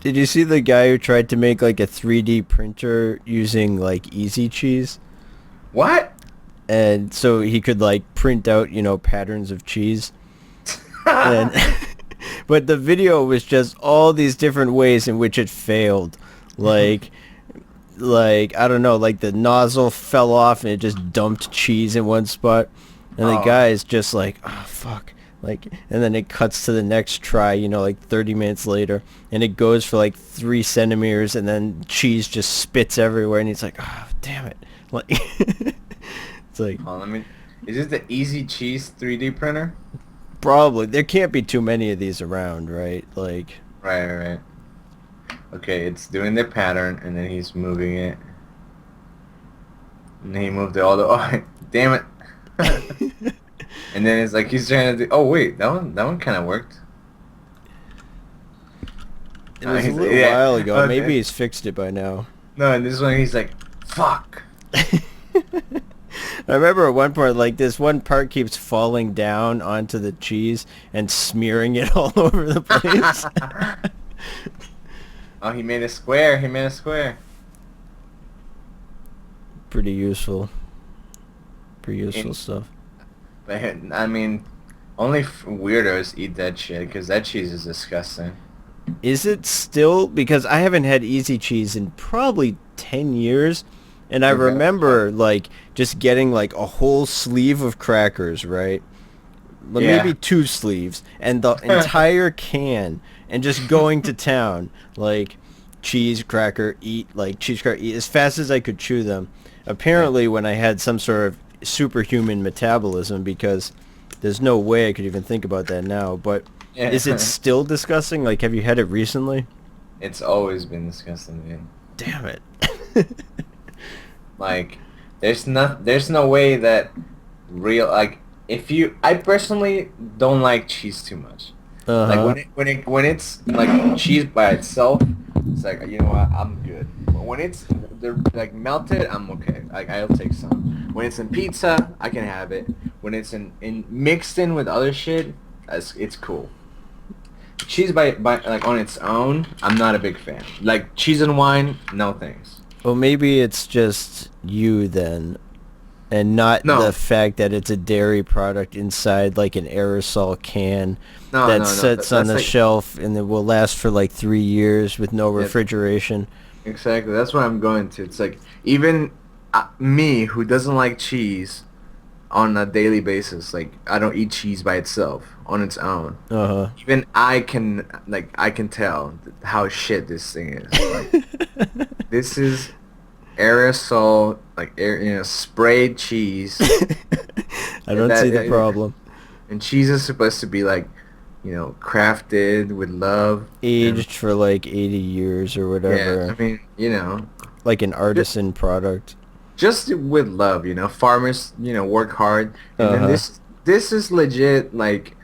Did you see the guy who tried to make like a 3D printer using like Easy Cheese? What? And so he could like print out, patterns of cheese. And but the video was just all these different ways in which it failed. Like I don't know, like the nozzle fell off and it just dumped cheese in one spot. And the Oh, guy is just like, oh fuck. Like, and then it cuts to the next try, like 30 minutes later, and it goes for like 3 centimeters, and then cheese just spits everywhere, and he's like, oh damn it. Like, it's like, hold on, let me. Is this the Easy Cheese 3D printer? probably there can't be too many of these around, right? Like, Right. Okay, it's doing the pattern, and then he's moving it. And then he moved it all the way. Damn it. And then it's like he's trying to do. Oh wait, that one kind of worked. it was a He's little yeah. while ago. Okay. Maybe he's fixed it by now. No, and this one he's like, fuck. I remember at one point, like, this one part keeps falling down onto the cheese and smearing it all over the place. Oh, he made a square. He made a square. Pretty useful. Pretty useful In- stuff. But I mean, only weirdos eat that shit because that cheese is disgusting. Is it still? Because I haven't had Easy Cheese in probably 10 years. And I Okay. remember, like, just getting, like, a whole sleeve of crackers, right? But Yeah. maybe 2 sleeves. And the entire can. And just going to town. Like, cheese, cracker, eat. Like, cheese, cracker, eat. As fast as I could chew them. Apparently, when I had some sort of superhuman metabolism, because there's no way I could even think about that now. But Yeah. is it still disgusting? Like, have you had it recently? It's always been disgusting, man. Damn it. Like, there's no way that I personally don't like cheese too much. Like Uh-huh. when it's like cheese by itself, it's like, you know what, I'm good. But when they're like melted, I'm okay. Like, I'll take some. When it's in pizza, I can have it. When it's in mixed in with other shit, it's cool. Cheese by like on its own, I'm not a big fan. Like cheese and wine, no thanks. Well, maybe it's just you then, and not No. the fact that it's a dairy product inside like an aerosol can that No. sits on That's the like, shelf and it will last for like 3 years with no Yeah. refrigeration. exactly. That's what I'm going to. It's like even me who doesn't like cheese on a daily basis, like I don't eat cheese by itself on its own. Uh-huh. Even I can tell how shit this thing is. Like, this is aerosol, like sprayed cheese. I don't see the problem. And cheese is supposed to be like, crafted with love. Aged for like 80 years or And, whatever. yeah, I mean, Like an artisan product. just with love, farmers, work hard. And then Uh-huh. this is legit, like,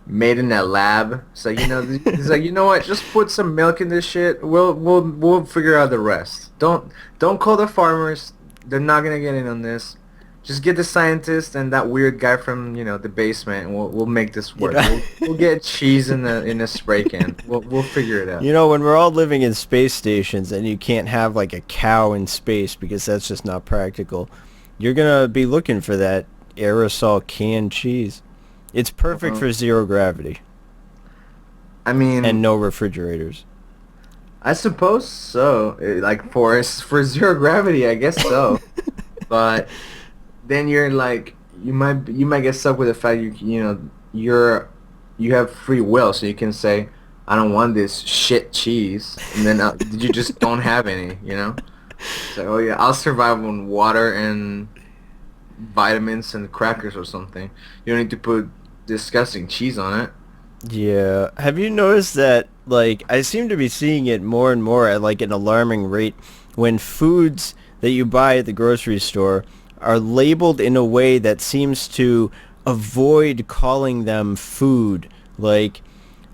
made in a lab. So, it's like, you know what, just put some milk in this shit. We'll figure out the rest. Don't call the farmers. They're not gonna get in on this. Just get the scientist and that weird guy from, the basement, and we'll make this work. We'll get cheese in a spray can. We'll figure it out. When we're all living in space stations and you can't have like a cow in space because that's just not practical, you're gonna be looking for that aerosol canned cheese. It's perfect for zero gravity I mean, and no refrigerators. I suppose so. Like for zero gravity, I guess so. But then you're like, you might get stuck with the fact you have free will, so you can say, I don't want this shit cheese, and then you just don't have any. It's like, oh yeah, I'll survive on water and vitamins and crackers or something. You don't need to put disgusting cheese on it. Yeah. Have you noticed that, like, I seem to be seeing it more and more at, like, an alarming rate when foods that you buy at the grocery store are labeled in a way that seems to avoid calling them food. Like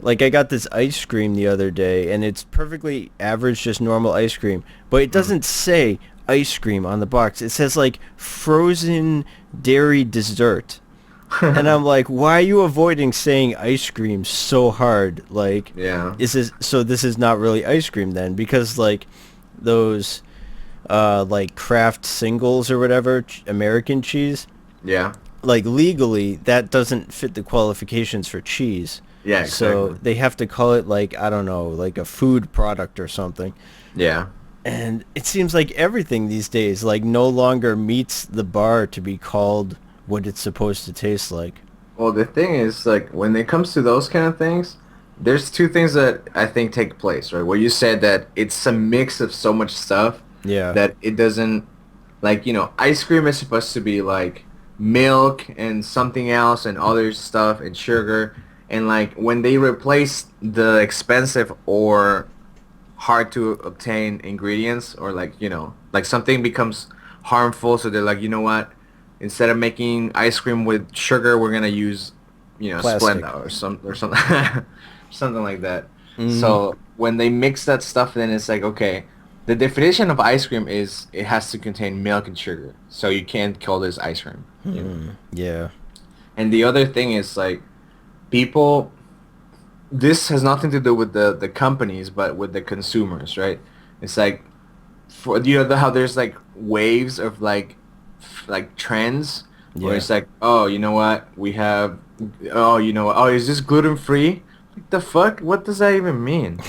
I got this ice cream the other day, and it's perfectly average, just normal ice cream, but it doesn't say ice cream on the box. It says, like, frozen dairy dessert. And I'm like, why are you avoiding saying ice cream so hard? Like, Yeah. this is not really ice cream then? Because like those like Kraft singles or whatever, American cheese, Yeah. like legally that doesn't fit the qualifications for cheese. Yeah, So exactly. they have to call it like, I don't know, like a food product or something. Yeah. And it seems like everything these days like no longer meets the bar to be called what it's supposed to taste like. Well, the thing is, like, when it comes to those kind of things, there's two things that I think take place, right? Where you said that it's a mix of so much stuff Yeah. that it doesn't, like, ice cream is supposed to be like milk and something else and other stuff and sugar. And like when they replace the expensive or hard to obtain ingredients or like, like something becomes harmful, so they're like, you know what? Instead of making ice cream with sugar, we're gonna use, Plastic. Splenda or something something like that. Mm, So when they mix that stuff, then it's like, okay, the definition of ice cream is it has to contain milk and sugar. So you can't call this ice cream. yeah. And the other thing is like people this has nothing to do with the companies but with the consumers, right? It's like for how there's like waves of like trends where Yeah. it's like, oh, you know what, we have, oh, oh, is this gluten free? Like the fuck, what does that even mean?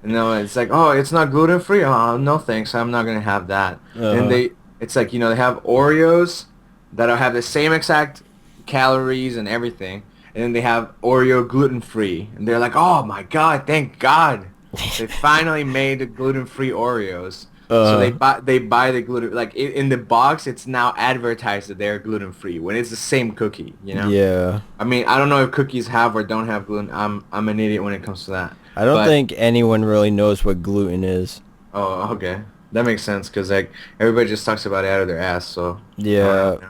No, it's like, oh, it's not gluten free. Oh, no thanks, I'm not gonna have that. And Uh, it's like, they have Oreos that have the same exact calories and everything, and then they have Oreo gluten free, and they're like, oh my god, thank God, they finally made the gluten free Oreos. So uh, they buy the gluten, like in the box, it's now advertised that they're gluten free when it's the same cookie. yeah. I mean, I don't know if cookies have or don't have gluten. I'm an idiot when it comes to that. I don't But think anyone really knows what gluten is. oh, okay. That makes sense because like everybody just talks about it out of their ass. So I Yeah. don't know.